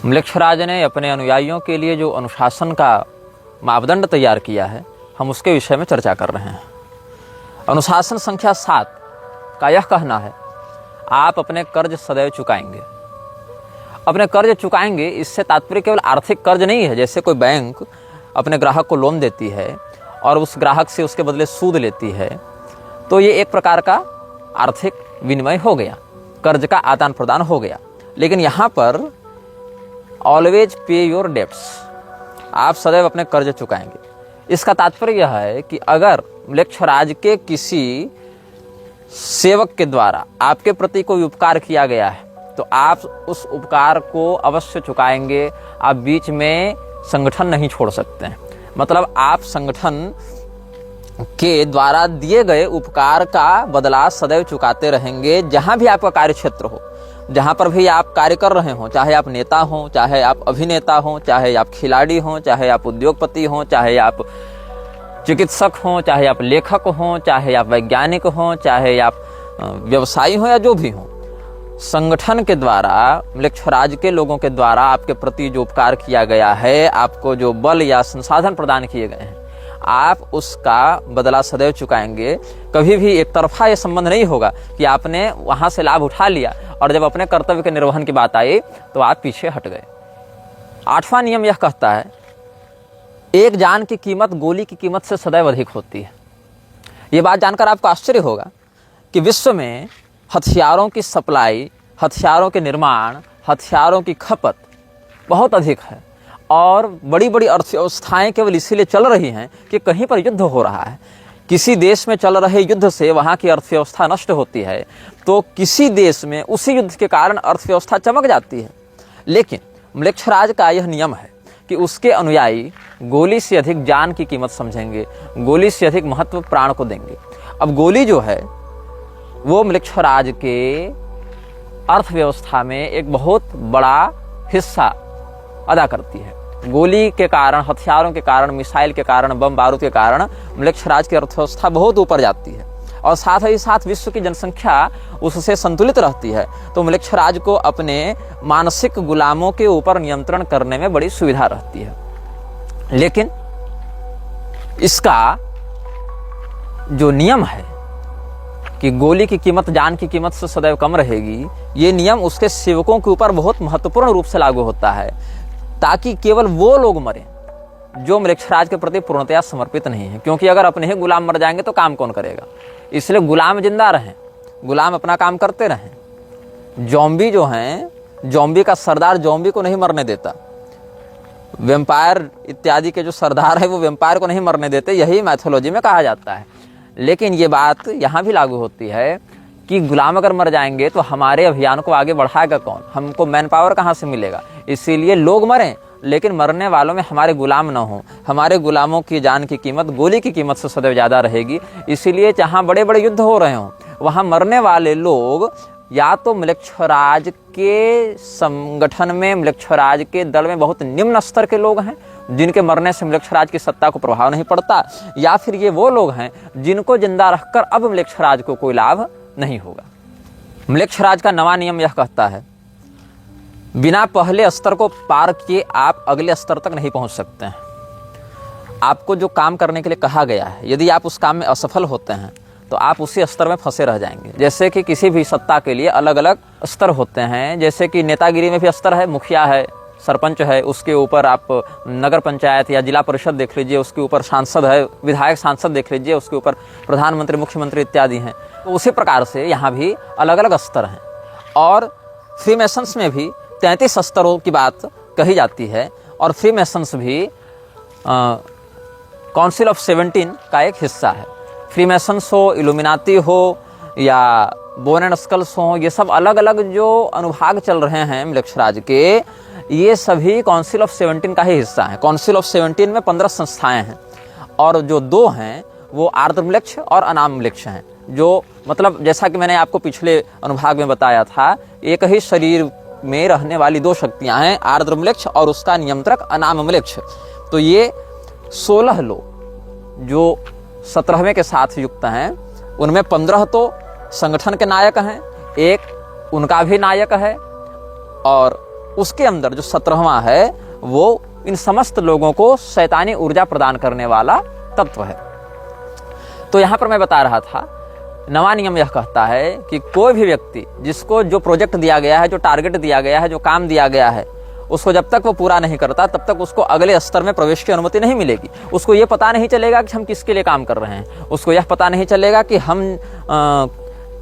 म्लेच्छराज ने अपने अनुयायियों के लिए जो अनुशासन का मापदंड तैयार किया है, हम उसके विषय में चर्चा कर रहे हैं। अनुशासन संख्या 7 का यह कहना है, आप अपने कर्ज सदैव चुकाएंगे। अपने कर्ज चुकाएंगे, इससे तात्पर्य केवल आर्थिक कर्ज नहीं है। जैसे कोई बैंक अपने ग्राहक को लोन देती है और उस ग्राहक से उसके बदले सूद लेती है, तो ये एक प्रकार का आर्थिक विनिमय हो गया, कर्ज का आदान प्रदान हो गया। लेकिन यहाँ पर ऑलवेज पे योर डेब्ट्स, आप सदैव अपने कर्ज चुकाएंगे। इसका तात्पर्य यह है कि अगर म्लेच्छराज के किसी सेवक के द्वारा आपके प्रति कोई उपकार किया गया है, तो आप उस उपकार को अवश्य चुकाएंगे। आप बीच में संगठन नहीं छोड़ सकते हैं। मतलब आप संगठन के द्वारा दिए गए उपकार का बदला सदैव चुकाते रहेंगे। जहां भी आपका कार्य क्षेत्र हो, जहां पर भी आप कार्य कर रहे हो, चाहे आप नेता हो, चाहे आप अभिनेता हो, चाहे आप खिलाड़ी हो, चाहे आप उद्योगपति हो, चाहे आप चिकित्सक हो, चाहे आप लेखक हो, चाहे आप वैज्ञानिक हो, चाहे आप व्यवसायी हो या जो भी हो, संगठन के द्वारा, म्लेच्छराज के लोगों के द्वारा आपके प्रति जो उपकार किया गया है, आपको जो बल या संसाधन प्रदान किए गए हैं, आप उसका बदला सदैव चुकाएंगे। कभी भी एक तरफा यह संबंध नहीं होगा कि आपने वहां से लाभ उठा लिया और जब अपने कर्तव्य के निर्वहन की बात आई तो आप पीछे हट गए। 8वां नियम यह कहता है, एक जान की कीमत गोली की कीमत से सदैव अधिक होती है। ये बात जानकर आपको आश्चर्य होगा कि विश्व में हथियारों की सप्लाई, हथियारों के निर्माण, हथियारों की खपत बहुत अधिक है और बड़ी बड़ी अर्थव्यवस्थाएं केवल इसीलिए चल रही हैं कि कहीं पर युद्ध हो रहा है। किसी देश में चल रहे युद्ध से वहां की अर्थव्यवस्था नष्ट होती है, तो किसी देश में उसी युद्ध के कारण अर्थव्यवस्था चमक जाती है। लेकिन म्लेच्छराज का यह नियम है कि उसके अनुयायी गोली से अधिक जान की कीमत समझेंगे, गोली से अधिक महत्व प्राण को देंगे। अब गोली जो है वो म्लेच्छराज के अर्थव्यवस्था में एक बहुत बड़ा हिस्सा अदा करती है। गोली के कारण, हथियारों के कारण, मिसाइल के कारण, बम बारूद के कारण म्लेच्छराज की अर्थव्यवस्था बहुत ऊपर जाती है और साथ ही साथ विश्व की जनसंख्या उससे संतुलित रहती है। तो म्लेच्छराज को अपने मानसिक गुलामों के ऊपर नियंत्रण करने में बड़ी सुविधा रहती है। लेकिन इसका जो नियम है कि गोली की कीमत जान की कीमत से सदैव कम रहेगी, ये नियम उसके सेवकों के ऊपर बहुत महत्वपूर्ण रूप से लागू होता है, ताकि केवल वो लोग मरें जो म्लेच्छराज के प्रति पूर्णतया समर्पित नहीं है। क्योंकि अगर अपने ही गुलाम मर जाएंगे तो काम कौन करेगा? इसलिए गुलाम जिंदा रहें, गुलाम अपना काम करते रहें। जॉम्बी जो हैं, जॉम्बी का सरदार जॉम्बी को नहीं मरने देता। वेम्पायर इत्यादि के जो सरदार है वो वेम्पायर को नहीं मरने देते, यही मैथोलॉजी में कहा जाता है। लेकिन ये बात यहाँ भी लागू होती है कि गुलाम अगर मर जाएंगे तो हमारे अभियान को आगे बढ़ाएगा कौन? हमको मैन पावर कहाँ से मिलेगा? इसीलिए लोग मरें, लेकिन मरने वालों में हमारे गुलाम न हो। हमारे गुलामों की जान की कीमत गोली की कीमत से सदैव ज़्यादा रहेगी। इसीलिए जहाँ बड़े बड़े युद्ध हो रहे हों, वहाँ मरने वाले लोग या तो म्लेच्छराज के संगठन में, म्लेच्छराज के दल में बहुत निम्न स्तर के लोग हैं जिनके मरने से म्लेच्छराज की सत्ता को प्रभाव नहीं पड़ता, या फिर ये वो लोग हैं जिनको जिंदा रखकर अब म्लेच्छराज को कोई लाभ नहीं होगा। म्लेच्छराज का 9वां नियम यह कहता है, बिना पहले स्तर को पार किए आप अगले स्तर तक नहीं पहुंच सकते हैं। आपको जो काम करने के लिए कहा गया है, यदि आप उस काम में असफल होते हैं तो आप उसी स्तर में फंसे रह जाएंगे। जैसे कि किसी भी सत्ता के लिए अलग अलग स्तर होते हैं। जैसे कि नेतागिरी में भी स्तर है, मुखिया है, सरपंच है, उसके ऊपर आप नगर पंचायत या जिला परिषद देख लीजिए, उसके ऊपर सांसद है, विधायक सांसद देख लीजिए, उसके ऊपर प्रधानमंत्री, मुख्यमंत्री इत्यादि हैं। तो उसी प्रकार से यहाँ भी अलग अलग स्तर हैं। और फ्रीमेसन्स में भी 33 स्तरों की बात कही जाती है और फ्रीमेसन्स भी काउंसिल ऑफ 17 का एक हिस्सा है। फ्रीमेसन्स हो, इल्यूमिनाती हो या बोन एंड स्कल्स हो, ये सब अलग अलग जो अनुभाग चल रहे हैं म्लेच्छराज के, ये सभी काउंसिल ऑफ 17 का ही हिस्सा है। काउंसिल ऑफ 17 में 15 संस्थाएं हैं और जो 2 हैं वो आर्द्रम्लेच्छ और अनाम्लेच्छ हैं। जो मतलब जैसा कि मैंने आपको पिछले अनुभाग में बताया था, एक ही शरीर में रहने वाली 2 शक्तियां हैं, आर्द्रम्लेच्छ और उसका नियंत्रक अनाम्लेच्छ। तो ये 16 लोग जो 17वें के साथ युक्त हैं, उनमें 15 तो संगठन के नायक हैं, एक उनका भी नायक है और उसके अंदर जो 17वां है वो इन समस्त लोगों को शैतानी ऊर्जा प्रदान करने वाला तत्व है। तो यहां पर मैं बता रहा था, नवा नियम यह कहता है कि कोई भी व्यक्ति जिसको जो प्रोजेक्ट दिया गया है, जो टारगेट दिया गया है, जो काम दिया गया है, उसको जब तक वो पूरा नहीं करता तब तक उसको अगले स्तर में प्रवेश की अनुमति नहीं मिलेगी। उसको ये पता नहीं चलेगा कि हम किसके लिए काम कर रहे हैं, उसको यह पता नहीं चलेगा कि हम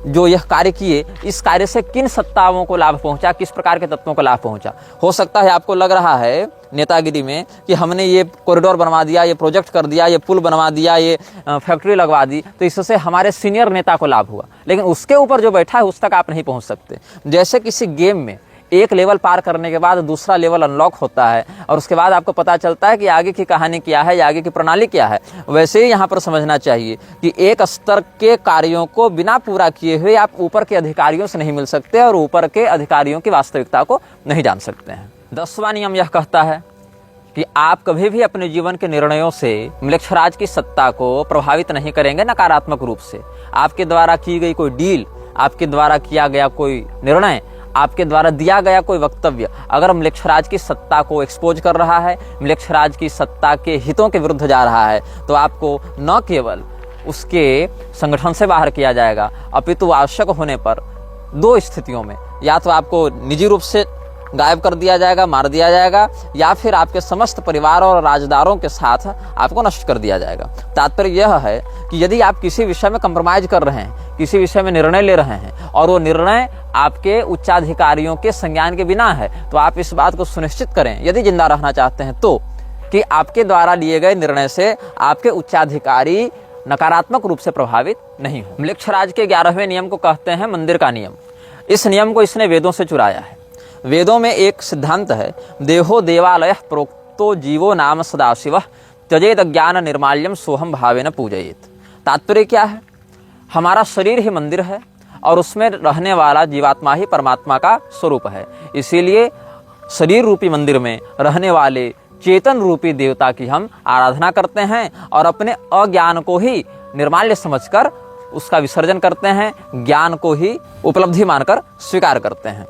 जो यह कार्य किए, इस कार्य से किन सत्ताओं को लाभ पहुंचा, किस प्रकार के तत्वों को लाभ पहुंचा। हो सकता है आपको लग रहा है नेतागिरी में कि हमने ये कॉरिडोर बनवा दिया, ये प्रोजेक्ट कर दिया, ये पुल बनवा दिया, ये फैक्ट्री लगवा दी, तो इससे हमारे सीनियर नेता को लाभ हुआ, लेकिन उसके ऊपर जो बैठा है उस तक आप नहीं पहुंच सकते। जैसे किसी गेम में एक लेवल पार करने के बाद दूसरा लेवल अनलॉक होता है और उसके बाद आपको पता चलता है कि आगे की कहानी क्या है या आगे की प्रणाली क्या है, वैसे ही यहाँ पर समझना चाहिए कि एक स्तर के कार्यों को बिना पूरा किए हुए आप ऊपर के अधिकारियों से नहीं मिल सकते और ऊपर के अधिकारियों की वास्तविकता को नहीं जान सकते हैं। 10वां नियम यह कहता है कि आप कभी भी अपने जीवन के निर्णयों से म्लेच्छराज की सत्ता को प्रभावित नहीं करेंगे नकारात्मक रूप से। आपके द्वारा की गई कोई डील, आपके द्वारा किया गया कोई निर्णय, आपके द्वारा दिया गया कोई वक्तव्य अगर म्लेच्छराज की सत्ता को एक्सपोज कर रहा है, म्लेच्छराज की सत्ता के हितों के विरुद्ध जा रहा है, तो आपको न केवल उसके संगठन से बाहर किया जाएगा, अपितु आवश्यक होने पर 2 स्थितियों में या तो आपको निजी रूप से गायब कर दिया जाएगा, मार दिया जाएगा, या फिर आपके समस्त परिवार और राजदारों के साथ आपको नष्ट कर दिया जाएगा। तात्पर्य यह है कि यदि आप किसी विषय में कंप्रोमाइज कर रहे हैं, किसी विषय में निर्णय ले रहे हैं और वो निर्णय आपके उच्चाधिकारियों के संज्ञान के बिना है, तो आप इस बात को सुनिश्चित करें, यदि जिंदा रहना चाहते हैं तो, कि आपके द्वारा लिए गए निर्णय से आपके उच्चाधिकारी नकारात्मक रूप से प्रभावित नहीं हो। म्लेच्छराज के 11वें नियम को कहते हैं मंदिर का नियम। इस नियम को इसने वेदों से चुराया है। वेदों में एक सिद्धांत है, देहो देवालय प्रोक्तो जीवो नाम सदाशिव त्यजेत ज्ञान निर्माल्यम सोहम भावेन पूजयेत। तात्पर्य क्या है? हमारा शरीर ही मंदिर है और उसमें रहने वाला जीवात्मा ही परमात्मा का स्वरूप है। इसीलिए शरीर रूपी मंदिर में रहने वाले चेतन रूपी देवता की हम आराधना करते हैं और अपने अज्ञान को ही निर्माल्य समझकर उसका विसर्जन करते हैं, ज्ञान को ही उपलब्धि मानकर स्वीकार करते हैं।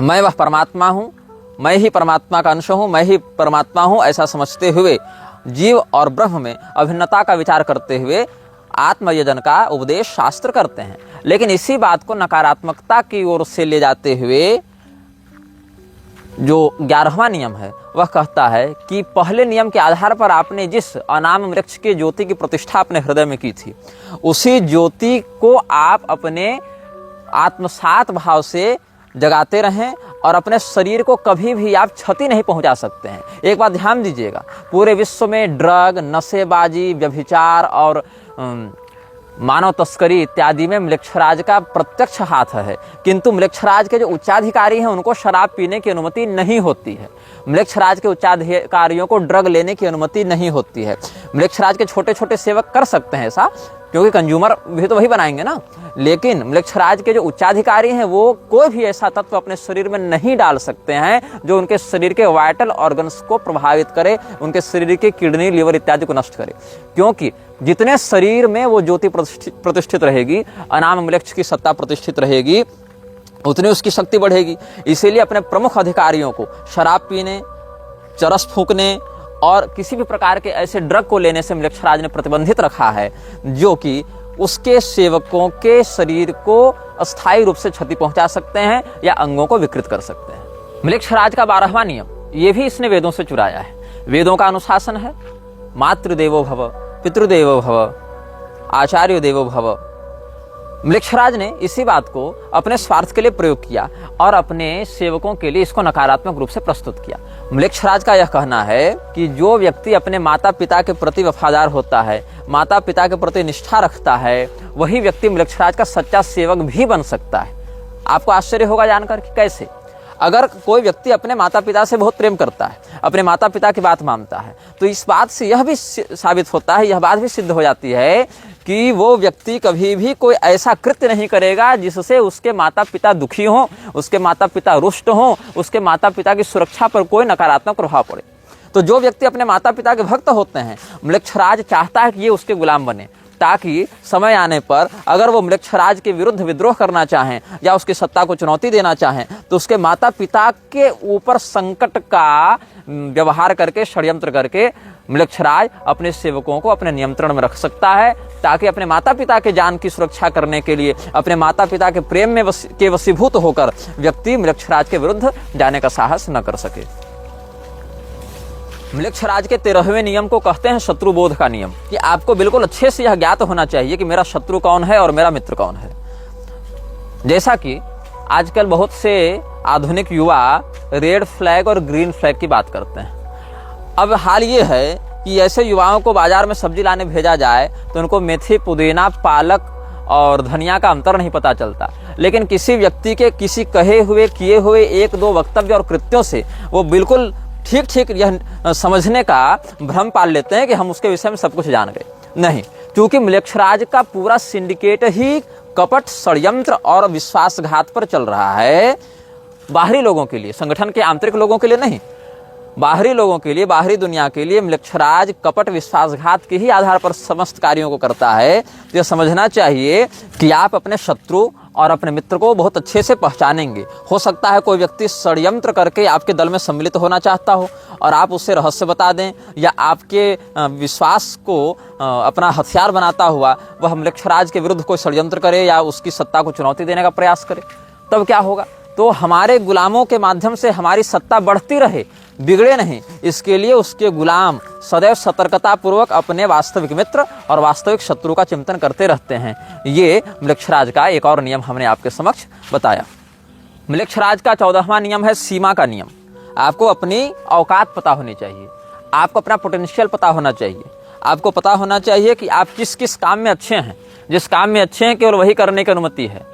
मैं वह परमात्मा हूँ, मैं ही परमात्मा का अंश हूँ, मैं ही परमात्मा हूँ, ऐसा समझते हुए जीव और ब्रह्म में अभिन्नता का विचार करते हुए आत्मयजन का उपदेश शास्त्र करते हैं। लेकिन इसी बात को नकारात्मकता की ओर से ले जाते हुए जो 11वां नियम है वह कहता है कि पहले नियम के आधार पर आपने जिस अनाम वृक्ष के ज्योति की प्रतिष्ठा अपने हृदय में की थी, उसी ज्योति को आप अपने आत्मसात भाव से जगाते रहें और अपने शरीर को कभी भी आप क्षति नहीं पहुंचा सकते हैं। एक बात ध्यान दीजिएगा, पूरे विश्व में ड्रग, नशेबाजी, व्यभिचार और मानव तस्करी इत्यादि में म्लेच्छराज का प्रत्यक्ष हाथ है, किंतु म्लेच्छराज के जो उच्चाधिकारी हैं उनको शराब पीने की अनुमति नहीं होती है। म्लेच्छराज के उच्चाधिकारियों को ड्रग लेने की अनुमति नहीं होती है। म्लेच्छराज के छोटे छोटे सेवक कर सकते हैं ऐसा, क्योंकि कंज्यूमर भी तो वही बनाएंगे ना, लेकिन म्लेच्छराज के जो उच्चाधिकारी हैं वो कोई भी ऐसा तत्व अपने शरीर में नहीं डाल सकते हैं जो उनके शरीर के वाइटल ऑर्गन्स को प्रभावित करे, उनके शरीर के किडनी, लिवर इत्यादि को नष्ट करे। क्योंकि जितने शरीर में वो ज्योति प्रतिष्ठित रहेगी, अनाम म्लेच्छ की सत्ता प्रतिष्ठित रहेगी, उतनी उसकी शक्ति बढ़ेगी। इसीलिए अपने प्रमुख अधिकारियों को शराब पीने, चरस फूंकने और किसी भी प्रकार के ऐसे ड्रग को लेने से म्लेच्छराज ने प्रतिबंधित रखा है जो कि उसके सेवकों के शरीर को अस्थायी रूप से क्षति पहुंचा सकते हैं या अंगों को विकृत कर सकते हैं। म्लेच्छराज का 12वां नियम ये भी इसने वेदों से चुराया है। वेदों का अनुशासन है, मातृदेवो भव, पितृदेवो भव, आचार्य देवो भव। म्लेच्छराज ने इसी बात को अपने स्वार्थ के लिए प्रयोग किया और अपने सेवकों के लिए इसको नकारात्मक रूप से प्रस्तुत किया। म्लेच्छराज का यह कहना है कि जो व्यक्ति अपने माता पिता के प्रति वफादार होता है, माता पिता के प्रति निष्ठा रखता है, वही व्यक्ति म्लेच्छराज का सच्चा सेवक भी बन सकता है। आपको आश्चर्य होगा जानकर कि कैसे। अगर कोई व्यक्ति अपने माता पिता से बहुत प्रेम करता है, अपने माता पिता की बात मानता है, तो इस बात से यह भी साबित होता है, यह बात भी सिद्ध हो जाती है कि वो व्यक्ति कभी भी कोई ऐसा कृत्य नहीं करेगा जिससे उसके माता पिता दुखी हों, उसके माता पिता रुष्ट हों, उसके माता पिता की सुरक्षा पर कोई नकारात्मक प्रभाव पड़े। तो जो व्यक्ति अपने माता पिता के भक्त होते हैं, म्लेच्छराज चाहता है कि ये उसके गुलाम बने, ताकि समय आने पर अगर वो म्लेच्छराज के विरुद्ध विद्रोह करना चाहें या उसकी सत्ता को चुनौती देना चाहें तो उसके माता पिता के ऊपर संकट का व्यवहार करके, षड्यंत्र करके म्लेच्छराज अपने सेवकों को अपने नियंत्रण में रख सकता है, ताकि अपने माता पिता के जान की सुरक्षा करने के लिए, अपने माता पिता के प्रेम में के वशीभूत होकर व्यक्ति म्लेच्छराज के विरुद्ध जाने का साहस न कर सके। म्लेच्छराज के 13वें नियम को कहते हैं शत्रुबोध का नियम, कि आपको बिल्कुल अच्छे से यह ज्ञात होना चाहिए कि मेरा शत्रु कौन है और मेरा मित्र कौन है। जैसा कि आजकल बहुत से आधुनिक युवा रेड फ्लैग और ग्रीन फ्लैग की बात करते हैं। अब हाल ये है कि ऐसे युवाओं को बाजार में सब्जी लाने भेजा जाए तो उनको मेथी, पुदीना, पालक और धनिया का अंतर नहीं पता चलता, लेकिन किसी व्यक्ति के किसी कहे हुए, किए हुए एक दो वक्तव्य और कृत्यों से वो बिल्कुल ठीक ठीक यह समझने का भ्रम पाल लेते हैं कि हम उसके विषय में सब कुछ जान गए। नहीं, क्योंकि म्लेच्छराज का पूरा सिंडिकेट ही कपट, षड्यंत्र और विश्वासघात पर चल रहा है। बाहरी लोगों के लिए, संगठन के आंतरिक लोगों के लिए नहीं, बाहरी लोगों के लिए, बाहरी दुनिया के लिए म्लेच्छराज कपट, विश्वासघात के ही आधार पर समस्त कार्यों को करता है। तो यह समझना चाहिए कि आप अपने शत्रु और अपने मित्र को बहुत अच्छे से पहचानेंगे। हो सकता है कोई व्यक्ति षड्यंत्र करके आपके दल में सम्मिलित होना चाहता हो और आप उससे रहस्य बता दें, या आपके विश्वास को अपना हथियार बनाता हुआ वह म्लेच्छराज के विरुद्ध कोई षड्यंत्र करे या उसकी सत्ता को चुनौती देने का प्रयास करे, तब क्या होगा? तो हमारे गुलामों के माध्यम से हमारी सत्ता बढ़ती रहे, बिगड़े नहीं, इसके लिए उसके गुलाम सदैव सतर्कता पूर्वक अपने वास्तविक मित्र और वास्तविक शत्रु का चिंतन करते रहते हैं। ये म्लेच्छराज का एक और नियम हमने आपके समक्ष बताया। म्लेच्छराज का 14वां नियम है सीमा का नियम। आपको अपनी औकात पता होनी चाहिए, आपको अपना पोटेंशियल पता होना चाहिए, आपको पता होना चाहिए कि आप किस किस काम में अच्छे हैं। जिस काम में अच्छे हैं केवल वही करने की अनुमति है।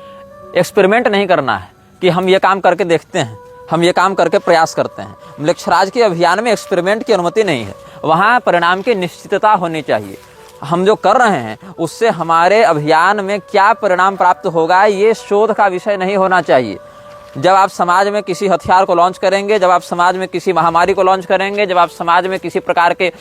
एक्सपेरिमेंट नहीं करना है कि हम ये काम करके देखते हैं, हम ये काम करके प्रयास करते हैं। म्लेच्छराज के अभियान में एक्सपेरिमेंट की अनुमति नहीं है, वहाँ परिणाम की निश्चितता होनी चाहिए। हम जो कर रहे हैं उससे हमारे अभियान में क्या परिणाम प्राप्त होगा ये शोध का विषय नहीं होना चाहिए। जब आप समाज में किसी हथियार को लॉन्च करेंगे, जब आप समाज में किसी महामारी को लॉन्च करेंगे, जब आप समाज में किसी प्रकार के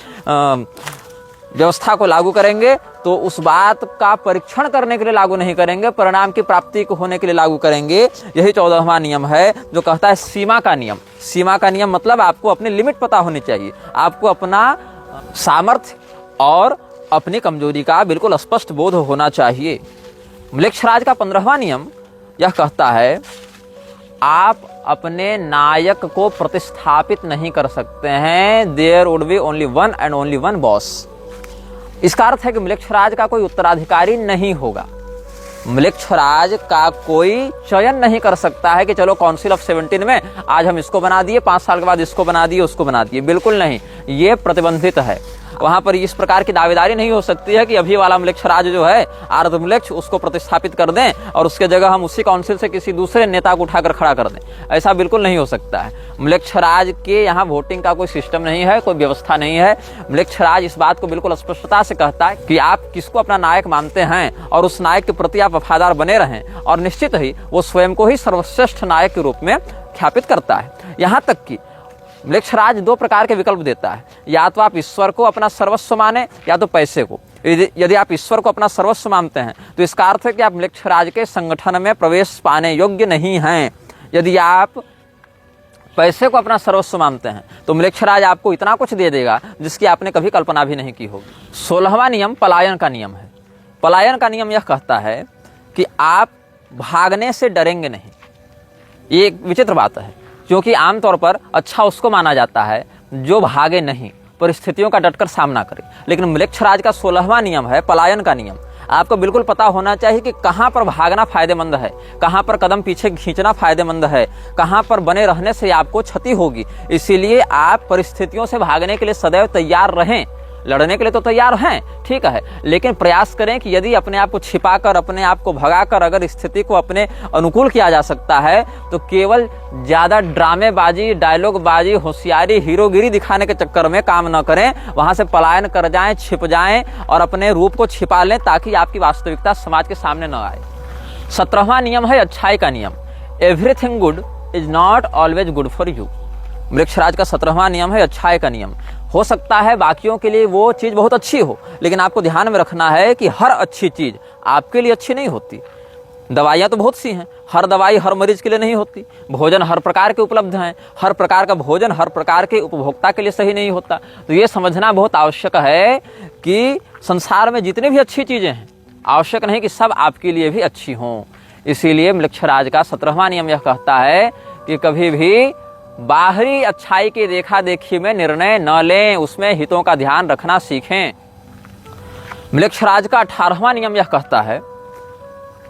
व्यवस्था को लागू करेंगे, तो उस बात का परीक्षण करने के लिए लागू नहीं करेंगे, परिणाम की प्राप्ति को होने के लिए लागू करेंगे। यही 14वां नियम है जो कहता है सीमा का नियम। सीमा का नियम मतलब आपको अपनी लिमिट पता होनी चाहिए, आपको अपना सामर्थ्य और अपनी कमजोरी का बिल्कुल स्पष्ट बोध होना चाहिए। म्लेच्छराज का 15वां नियम यह कहता है आप अपने नायक को प्रतिस्थापित नहीं कर सकते हैं। There would be only one and only one boss. इसका अर्थ है कि म्लेच्छराज का कोई उत्तराधिकारी नहीं होगा। म्लेच्छराज का कोई चयन नहीं कर सकता है कि चलो काउंसिल ऑफ 17 में आज हम इसको बना दिए, 5 साल के बाद इसको बना दिए, उसको बना दिए। बिल्कुल नहीं, ये प्रतिबंधित है। वहां पर इस प्रकार की दावेदारी नहीं हो सकती है कि अभी वाला म्लेच्छराज जो है आर्ध म्लेच्छ, उसको प्रतिस्थापित कर दें और उसके जगह हम उसी काउंसिल से किसी दूसरे नेता को उठाकर खड़ा कर दें। ऐसा बिल्कुल नहीं हो सकता है। म्लेच्छराज के यहाँ वोटिंग का कोई सिस्टम नहीं है, कोई व्यवस्था नहीं है। म्लेच्छराज इस बात को बिल्कुल स्पष्टता से कहता है कि आप किसको अपना नायक मानते हैं और उस नायक के प्रति आप वफादार बने रहें, और निश्चित ही वो स्वयं को ही सर्वश्रेष्ठ नायक के रूप में ख्यापित करता है। यहाँ तक कि म्लेच्छराज 2 प्रकार के विकल्प देता है, या तो आप ईश्वर को अपना सर्वस्व माने या तो पैसे को। यदि आप ईश्वर को अपना सर्वस्व मानते हैं तो इसका अर्थ है कि आप म्लेच्छराज के संगठन में प्रवेश पाने योग्य नहीं हैं। यदि आप पैसे को अपना सर्वस्व मानते हैं तो म्लेच्छराज आपको इतना कुछ दे देगा जिसकी आपने कभी कल्पना भी नहीं की होगी। 16वां नियम पलायन का नियम है। पलायन का नियम यह कहता है कि आप भागने से डरेंगे नहीं। ये एक विचित्र बात है, क्योंकि आमतौर पर अच्छा उसको माना जाता है जो भागे नहीं, परिस्थितियों का डटकर सामना करे। लेकिन म्लेच्छराज का 16वां नियम है पलायन का नियम। आपको बिल्कुल पता होना चाहिए कि कहां पर भागना फायदेमंद है, कहां पर कदम पीछे खींचना फायदेमंद है, कहां पर बने रहने से आपको क्षति होगी। इसीलिए आप परिस्थितियों से भागने के लिए सदैव तैयार रहें। लड़ने के लिए तो तैयार हैं, ठीक है, लेकिन प्रयास करें कि यदि अपने आप को छिपाकर, अपने आप को भगाकर अगर स्थिति को अपने अनुकूल किया जा सकता है तो केवल ज्यादा ड्रामेबाजी, डायलॉगबाजी, होशियारी, हीरोगिरी दिखाने के चक्कर में काम न करें। वहां से पलायन कर जाएं, छिप जाएं और अपने रूप को छिपा लें ताकि आपकी वास्तविकता समाज के सामने न आए। 17वां नियम है अच्छाई का नियम। Everything good is not always good for you. म्लेच्छराज का 17वां नियम है अच्छाई का नियम। हो सकता है बाकियों के लिए वो चीज़ बहुत अच्छी हो, लेकिन आपको ध्यान में रखना है कि हर अच्छी चीज़ आपके लिए अच्छी नहीं होती। दवाइयाँ तो बहुत सी हैं, हर दवाई हर मरीज के लिए नहीं होती। भोजन हर प्रकार के उपलब्ध हैं, हर प्रकार का भोजन हर प्रकार के उपभोक्ता के लिए सही नहीं होता। तो ये समझना बहुत आवश्यक है कि संसार में जितनी भी अच्छी चीज़ें हैं, आवश्यक नहीं कि सब आपके लिए भी अच्छी हों। इसीलिए मृक्षराज का 17वां नियम यह कहता है कि कभी भी बाहरी अच्छाई की देखा देखी में निर्णय न लें, उसमें हितों का ध्यान रखना सीखें। मृक्षराज का 18वां नियम यह कहता है,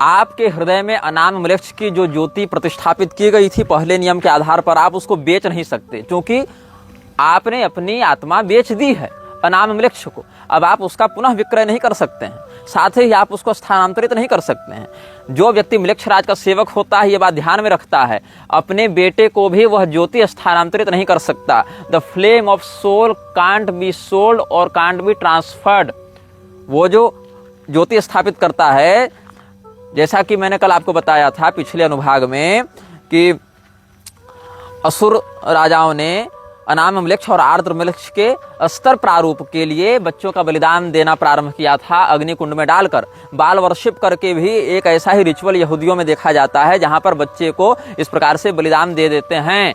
आपके हृदय में अनाम मृक्ष की जो ज्योति प्रतिष्ठापित की गई थी पहले नियम के आधार पर, आप उसको बेच नहीं सकते, क्योंकि आपने अपनी आत्मा बेच दी है अनाम मृक्ष को। अब आप उसका पुनः विक्रय नहीं कर सकते हैं, साथ ही आप उसको स्थानांतरित नहीं कर सकते हैं। जो व्यक्ति मृक्षराज का सेवक होता है, ये बात ध्यान में रखता है, अपने बेटे को भी वह ज्योति स्थानांतरित नहीं कर सकता। The flame of soul can't be sold और कांट बी ट्रांसफर्ड। वो जो ज्योति स्थापित करता है, जैसा कि मैंने कल आपको बताया था पिछले अनुभाग में कि असुर राजाओं ने अनाम मृक्ष और आर्द्र मृक्ष के स्तर प्रारूप के लिए बच्चों का बलिदान देना प्रारंभ किया था, अग्नि कुंड में डालकर। बाल वर्शिप करके भी एक ऐसा ही रिचुअल यहूदियों में देखा जाता है, जहां पर बच्चे को इस प्रकार से बलिदान दे देते हैं।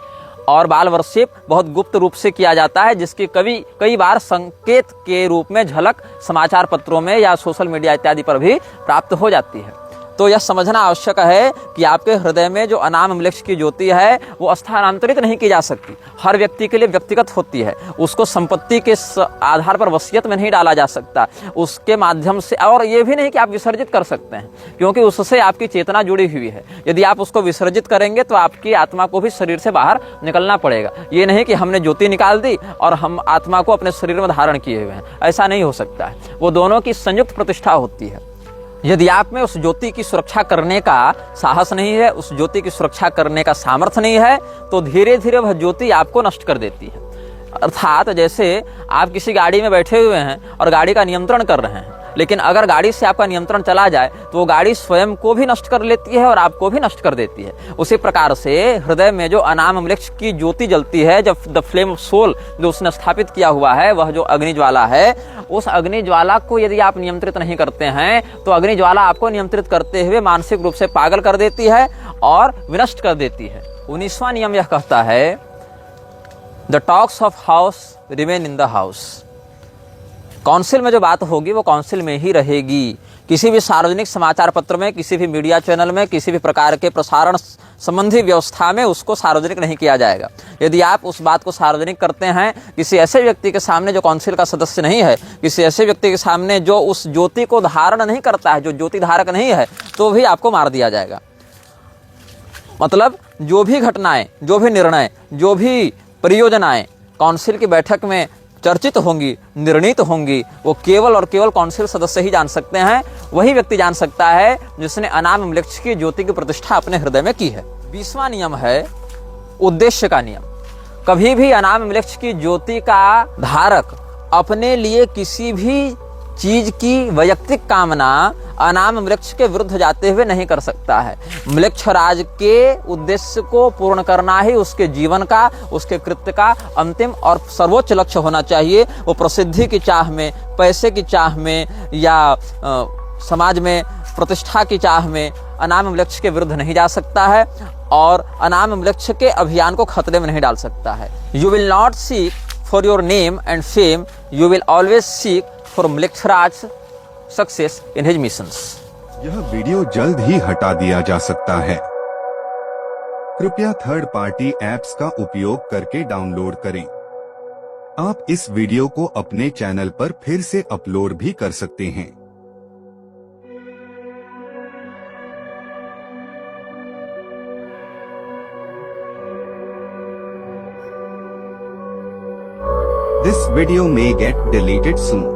और बाल वर्शिप बहुत गुप्त रूप से किया जाता है, जिसकी कई बार संकेत के रूप में झलक समाचार पत्रों में या सोशल मीडिया इत्यादि पर भी प्राप्त हो जाती है। तो यह समझना आवश्यक है कि आपके हृदय में जो अनाम मृक्ष की ज्योति है वो स्थानांतरित नहीं की जा सकती। हर व्यक्ति के लिए व्यक्तिगत होती है, उसको संपत्ति के आधार पर वसीयत में नहीं डाला जा सकता, उसके माध्यम से। और ये भी नहीं कि आप विसर्जित कर सकते हैं, क्योंकि उससे आपकी चेतना जुड़ी हुई है। यदि आप उसको विसर्जित करेंगे तो आपकी आत्मा को भी शरीर से बाहर निकलना पड़ेगा। ये नहीं कि हमने ज्योति निकाल दी और हम आत्मा को अपने शरीर में धारण किए हुए हैं, ऐसा नहीं हो सकता है। वो दोनों की संयुक्त प्रतिष्ठा होती है। यदि आप में उस ज्योति की सुरक्षा करने का साहस नहीं है, उस ज्योति की सुरक्षा करने का सामर्थ्य नहीं है, तो धीरे धीरे वह ज्योति आपको नष्ट कर देती है। अर्थात जैसे आप किसी गाड़ी में बैठे हुए हैं और गाड़ी का नियंत्रण कर रहे हैं, लेकिन अगर गाड़ी से आपका नियंत्रण चला जाए तो वो गाड़ी स्वयं को भी नष्ट कर लेती है और आपको भी नष्ट कर देती है। उसी प्रकार से हृदय में जो अनाम मृक्ष की ज्योति जलती है, जब द फ्लेम ऑफ सोल जो उसने स्थापित किया हुआ है, वह जो अग्नि ज्वाला है, उस अग्नि ज्वाला को यदि आप नियंत्रित नहीं करते हैं तो अग्नि ज्वाला आपको नियंत्रित करते हुए मानसिक रूप से पागल कर देती है और विनष्ट कर देती है। 19वां नियम यह कहता है, the talks of house remain in the house. Council में जो बात होगी वो काउंसिल में ही रहेगी। किसी भी सार्वजनिक समाचार पत्र में, किसी भी मीडिया चैनल में, किसी भी प्रकार के प्रसारण संबंधी व्यवस्था में उसको सार्वजनिक नहीं किया जाएगा। यदि आप उस बात को सार्वजनिक करते हैं किसी ऐसे व्यक्ति के सामने जो काउंसिल का सदस्य नहीं है, किसी ऐसे व्यक्ति के सामने जो उस ज्योति को धारण नहीं करता है, जो ज्योति धारक नहीं है, तो भी आपको मार दिया जाएगा। मतलब जो भी घटनाएं, जो भी निर्णय, जो भी परियोजनाएं काउंसिल की बैठक में चर्चित होंगी, निर्णीत होंगी, वो केवल और केवल काउंसिल सदस्य ही जान सकते हैं। वही व्यक्ति जान सकता है जिसने अनाम मृक्ष की ज्योति की प्रतिष्ठा अपने हृदय में की है। 20वां नियम है उद्देश्य का नियम। कभी भी अनाम मृक्ष की ज्योति का धारक अपने लिए किसी भी चीज की वैयक्तिक कामना अनाम वृक्ष के विरुद्ध जाते हुए नहीं कर सकता है। मृक्षराज के उद्देश्य को पूर्ण करना ही उसके जीवन का, उसके कृत्य का अंतिम और सर्वोच्च लक्ष्य होना चाहिए। वो प्रसिद्धि की चाह में, पैसे की चाह में या समाज में प्रतिष्ठा की चाह में अनाम वृक्ष के विरुद्ध नहीं जा सकता है और अनाम वृक्ष के अभियान को खतरे में नहीं डाल सकता है। You will not seek for your name and fame, you will always seek for मृक्षराज सक्सेस इन हिज मिशंस। यह वीडियो जल्द ही हटा दिया जा सकता है। कृपया थर्ड पार्टी ऐप्स का उपयोग करके डाउनलोड करें। आप इस वीडियो को अपने चैनल पर फिर से अपलोड भी कर सकते हैं। This video may get deleted soon.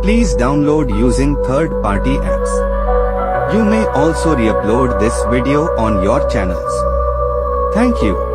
Please download using third-party apps. You may also re-upload this video on your channels. Thank you.